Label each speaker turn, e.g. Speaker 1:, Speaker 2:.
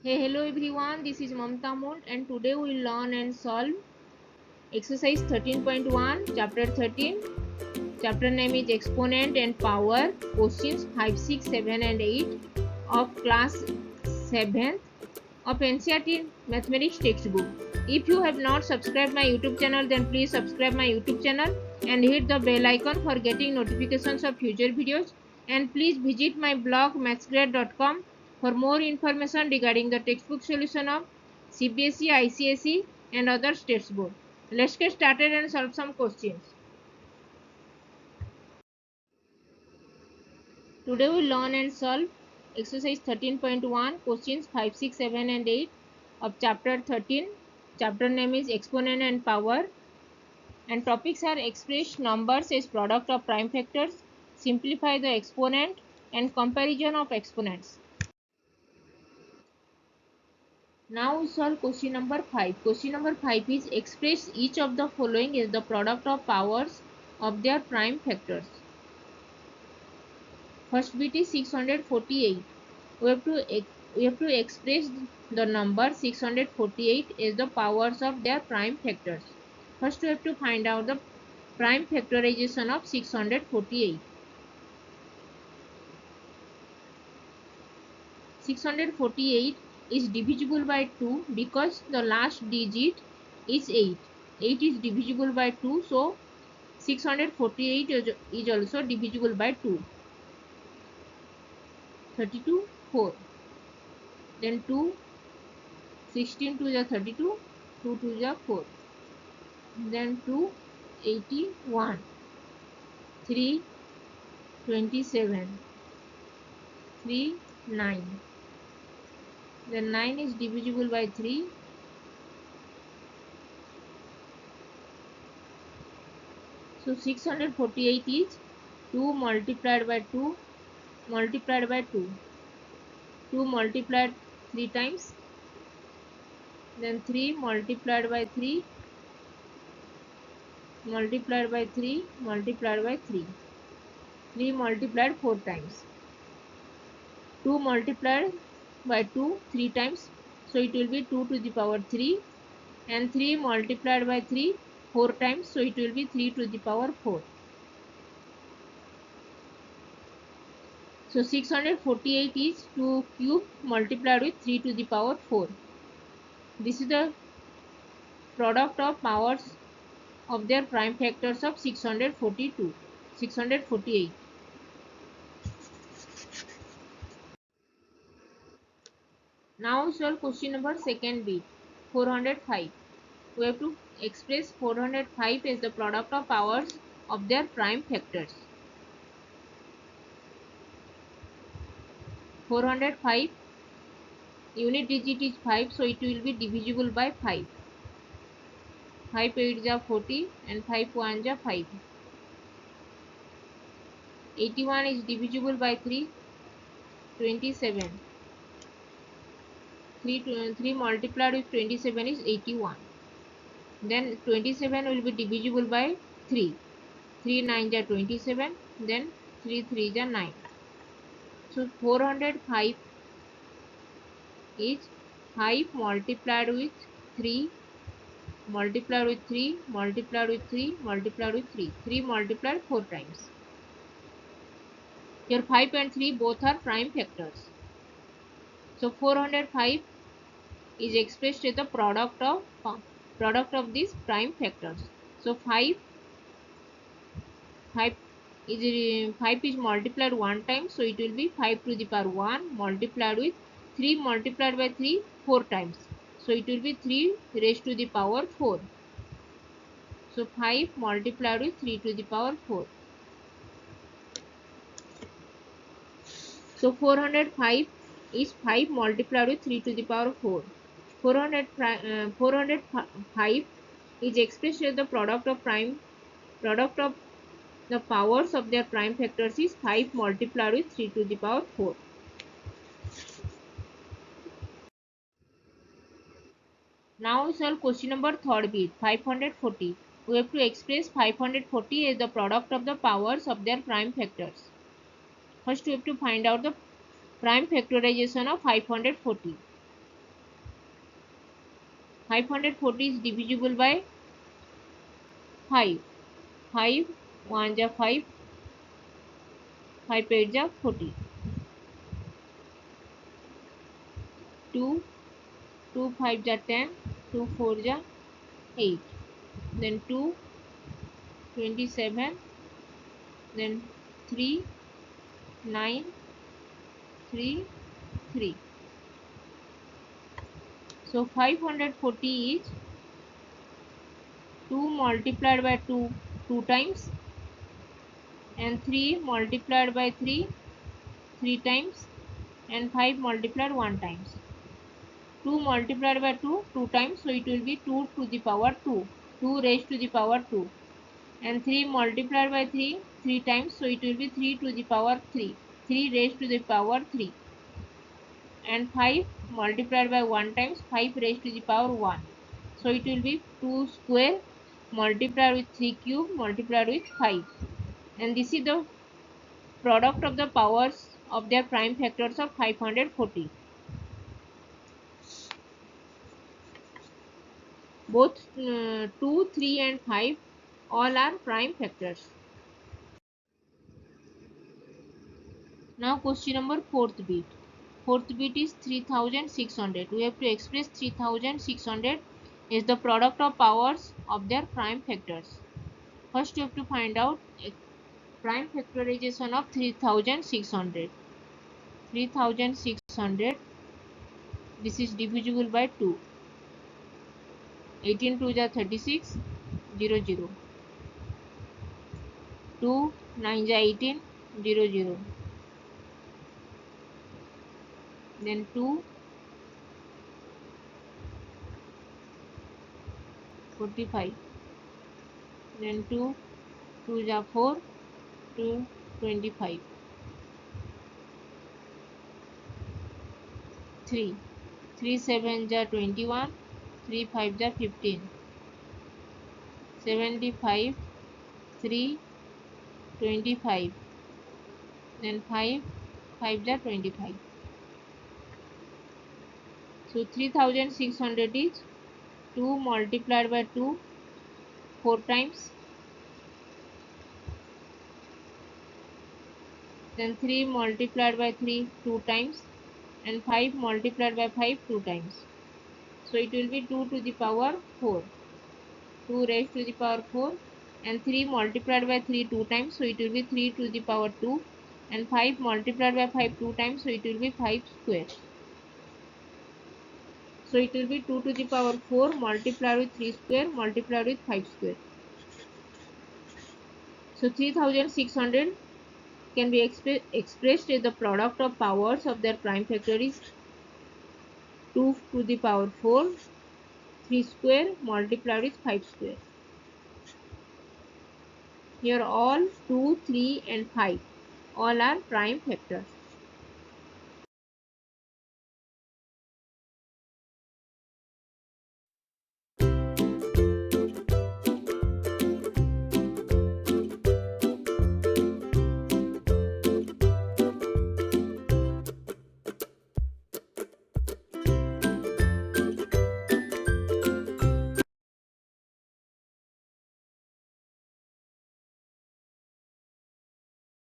Speaker 1: Hey, hello everyone, this is Mamta Mond and today we will learn and solve exercise 13.1, chapter 13. Chapter name is Exponent and Power, questions 5, 6, 7 and 8 of class 7th of NCERT Mathematics textbook. If you have not subscribed my YouTube channel, then please subscribe my YouTube channel and hit the bell icon for getting notifications of future videos. And please visit my blog mathsgrade.com for more information regarding the textbook solution of CBSE, ICSE and other states board. Let's get started and solve some questions. Today we learn and solve exercise 13.1 questions 5, 6, 7 and 8 of chapter 13. Chapter name is Exponent and Power and topics are express numbers as product of prime factors, simplify the exponent and comparison of exponents. Now we solve question number 5. Question number 5 is express each of the following as the product of powers of their prime factors. First bit is 648. We have to express the number 648 as the powers of their prime factors. First we have to find out the prime factorization of 648. 648 is divisible by 2 because the last digit is 8. 8 is divisible by 2, so 648 is also divisible by 2. 32, 4. Then 2, 16 to the 32, 2 to the 4. Then 2, 81. 3, 27. 3, 9. Then 9 is divisible by 3. So 648 is 2 multiplied by 2 multiplied by 2. 2 multiplied 3 times. Then 3 multiplied by 3 multiplied by 3 multiplied by 3. 3 multiplied 4 times. 2 multiplied by 2 3 times. So it will be 2 to the power 3. And 3 multiplied by 3 4 times. So it will be 3 to the power 4. So 648 is 2 cube multiplied with 3 to the power 4. This is the product of powers of their prime factors of 648. Now solve question number second bit, 405. We have to express 405 as the product of powers of their prime factors. 405 unit digit is 5, so it will be divisible by 5. 5 8 is 40 and 5 1 is 5. 81 is divisible by 3, 27. 3 multiplied with 27 is 81. Then 27 will be divisible by 3. 3 9 is 27. Then 3 3 is 9. So 405 is 5 multiplied with 3 multiplied with 3 multiplied with 3 multiplied with 3. 3 multiplied 4 times. Here 5 and 3 both are prime factors. So 405 is expressed as the product of these prime factors. So 5 is multiplied 1 time, so it will be 5 to the power 1 multiplied with 3 multiplied by 3 4 times, so it will be 3 raised to the power 4. So 5 multiplied with 3 to the power 4. So 405 is 5 multiplied with 3 to the power 4. 405 is expressed as the product of the powers of their prime factors is 5 multiplied with 3 to the power 4. Now we solve question number third bit, 540. We have to express 540 as the product of the powers of their prime factors. First we have to find out the prime factorization of 540. 540 is divisible by 5. 5 1 ja 5, 5 8 ja 40. 2 2 5 ja 10, 2 4 ja 8. Then 2 27, then 3 9 3 3. So 540 is 2 multiplied by 2 2 times, and 3 multiplied by 3 3 times, and 5 multiplied 1 times. 2 multiplied by 2 2 times, so it will be 2 to the power 2, 2 raised to the power 2. And 3 multiplied by 3 3 times, so it will be 3 to the power 3, 3 raised to the power 3. And 5 multiplied by 1 times, 5 raised to the power 1, so it will be 2 square multiplied with 3 cube multiplied with 5. And this is the product of the powers of their prime factors of 540. Both 2, 3 and 5 all are prime factors. Now question number fourth bit. Fourth bit is 3600. We have to express 3600 is the product of powers of their prime factors. First you have to find out prime factorization of 3600. 3600, this is divisible by 2. 18 2 ja 36, 0 0. 2 9 ja 18, 0 0. Then 2 45. Then 2 2 ja 4, 2 25. 3 3 7 ja 21, 3 5 ja 15. 75 3 25. Then 5 5 ja 25. So 3600 is 2 multiplied by 2 4 times, then 3 multiplied by 3 2 times, and 5 multiplied by 5 2 times. So it will be 2 to the power 4, 2 raised to the power 4, and 3 multiplied by 3 2 times, so it will be 3 to the power 2, and 5 multiplied by 5 2 times, so it will be 5 square. So it will be 2 to the power 4 multiplied with 3 square multiplied with 5 square. So 3600 can be expressed as the product of powers of their prime factor is 2 to the power 4, 3 square multiplied with 5 square. Here all 2, 3 and 5 all are prime factors.